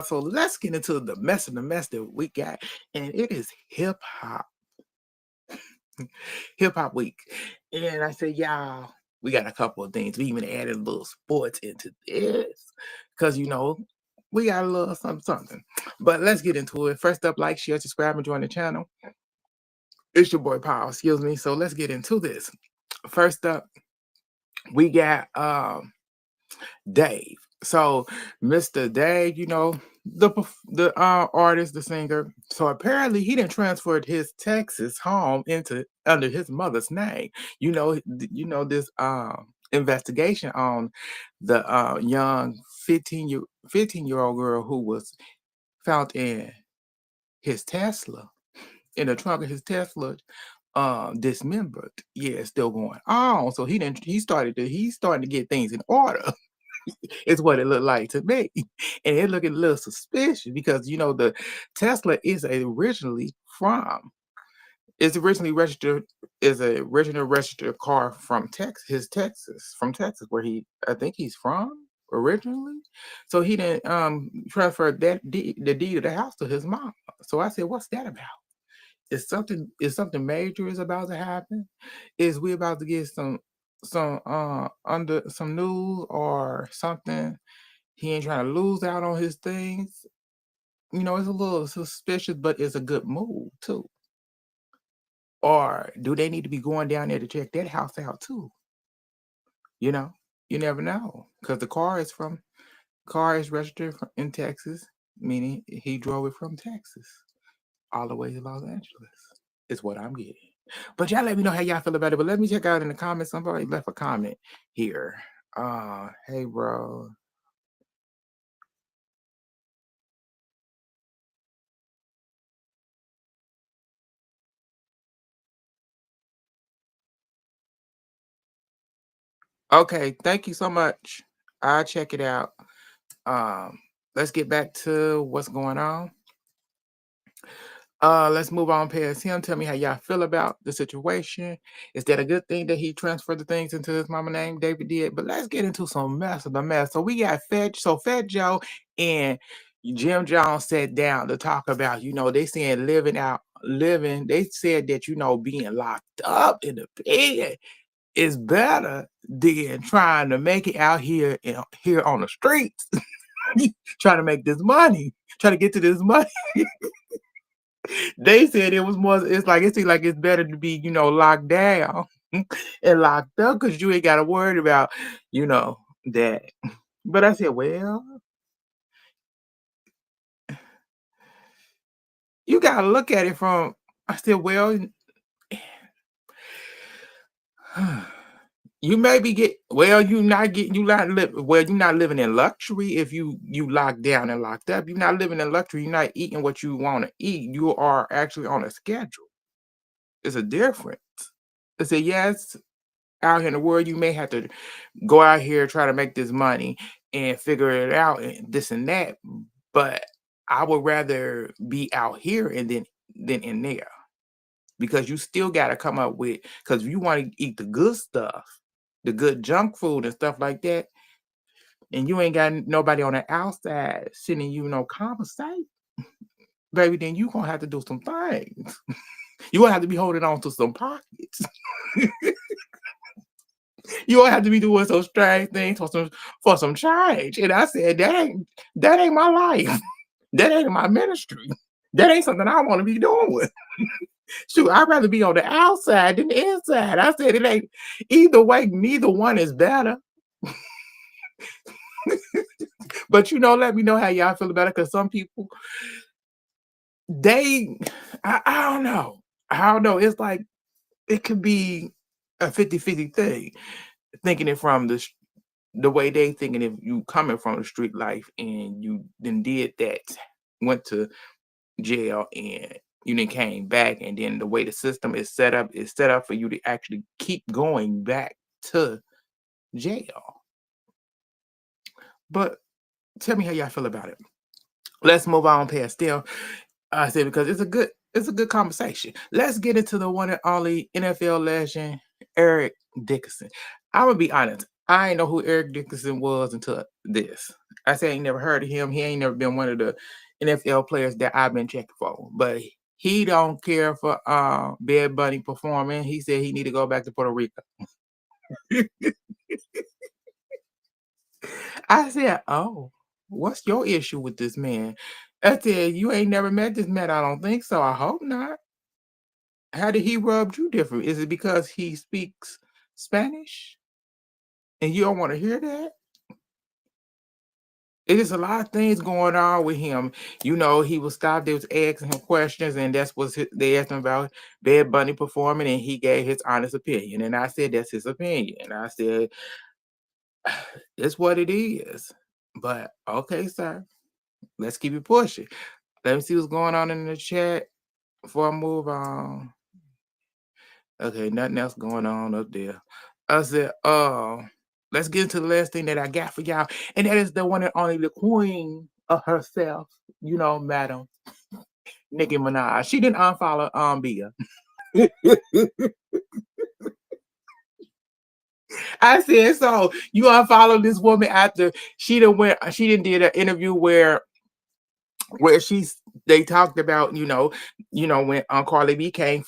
So let's get into the mess of the mess that we got, and it is hip hop week. And I said, y'all, we got a couple of things. We even added a little sports into this because we got a little something, something. But let's get into it. First up, like, share, subscribe, and join the channel. It's your boy Paul, excuse me. So let's get into this. First up, we got Dave. So Mr. Dave, the artist, the singer. So apparently he didn't transferred his Texas home into under his mother's name. This investigation on the young 15-year-old girl who was found in his Tesla, in the trunk of his Tesla, dismembered. Yeah, it's still going on. So he's starting to get things in order. Is what it looked like to me. And it looked a little suspicious because the Tesla is originally registered is a original registered car from Texas, where I think he's from originally. So he didn't transfer the deed of the house to his mom. So I said, what's that about? Is something major is about to happen? Is we about to get under some news or something? He ain't trying to lose out on his things. It's a little suspicious, but it's a good move too. Or do they need to be going down there to check that house out too? You know, you never know because the car is registered in Texas, meaning he drove it from Texas all the way to Los Angeles. Is what I'm getting. But y'all let me know how y'all feel about it. But let me check out in the comments. Somebody left a comment here. Hey bro. Okay, thank you so much. I'll check it out. Let's get back to what's going on. Let's move on past him. Tell me how y'all feel about the situation. Is that a good thing that he transferred the things into his mama name? David did. But let's get into some mess of the mess. So we got Fetch. So Fat Joe and Jim Jones sat down to talk about, they saying living. They said that, being locked up in the bed is better than trying to make it out here on the streets, trying to make this money, trying to get to this money. They said it was more. It seems like it's better to be, locked down and locked up because you ain't got to worry about, that. But I said, well, you got to look at it from. I said, well, you maybe you're not living in luxury if you locked down and locked up. You're not living in luxury. You're not eating what you want to eat. You are actually on a schedule. It's a difference. I said, yes, out here in the world, you may have to go out here try to make this money and figure it out and this and that. But I would rather be out here than in there because you still got to come up with because if you want to eat the good stuff, the good junk food and stuff like that, and you ain't got nobody on the outside sending you no compensate, baby, then you gonna have to do some things. You gonna have to be holding on to some pockets. You gonna have to be doing some strange things for some change. And I said, that ain't my life. That ain't my ministry. That ain't something I want to be doing. Shoot, I'd rather be on the outside than the inside. I said it ain't either way, neither one is better. But let me know how y'all feel about it because some people I don't know. I don't know. It's like it could be a 50-50 thing. Thinking it from the way they thinking if you coming from the street life and you then did that, went to jail and you then came back and then the way the system is set up for you to actually keep going back to jail. But tell me how y'all feel about it. Let's move on past them. I said because it's a good conversation. Let's get into the one and only NFL legend, Eric Dickerson. I'm gonna be honest. I ain't know who Eric Dickerson was until this. I say I ain't never heard of him. He ain't never been one of the NFL players that I've been checking for. But he don't care for Bad Bunny performing. He said he need to go back to Puerto Rico. I said, "Oh, what's your issue with this man?" I said, "You ain't never met this man. I don't think so. I hope not. How did he rub you different? Is it because he speaks Spanish and you don't want to hear that?" It is a lot of things going on with him. You know, he was stopped. They was asking him questions, and that's what they asked him about Bad Bunny performing, and he gave his honest opinion. And I said, that's his opinion. And I said, it's what it is. But okay, sir, let's keep it pushing. Let me see what's going on in the chat before I move on. Okay, nothing else going on up there. I said, let's get into the last thing that I got for y'all, and that is the one and only the queen of herself, you know, madam Nicki Minaj. She didn't unfollow Bia. I said, so you unfollowed this woman after she didn't did an interview where they talked about, when Carly B came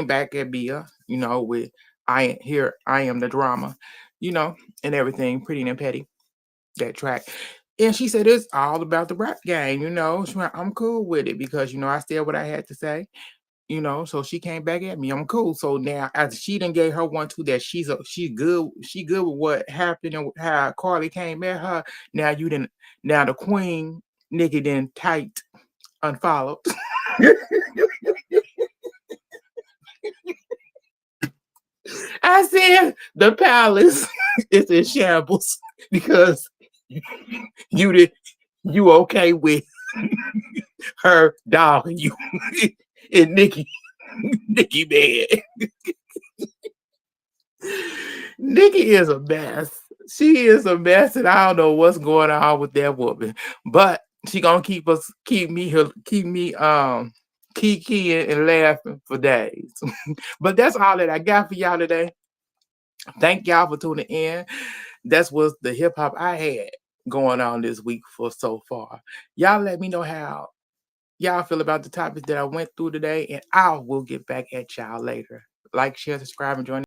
back at Bia, with I am the drama, and everything, pretty and petty, that track. And she said it's all about the rap game, She went, I'm cool with it because I said what I had to say, so she came back at me. I'm cool. So now after she done gave her one too that she good with what happened and how Carly came at her. Now the queen Nicki then typed unfollowed. I said the palace is in shambles because you okay with her dogging you and Nicki bad. Nicki is a mess. She is a mess, and I don't know what's going on with that woman. But she gonna keep me kikiing and laughing for days. But that's all that I got for y'all today. Thank y'all for tuning in. That was the hip hop I had going on this week for so far. Y'all let me know how y'all feel about the topics that I went through today, and I will get back at y'all later. Like, share, subscribe, and join.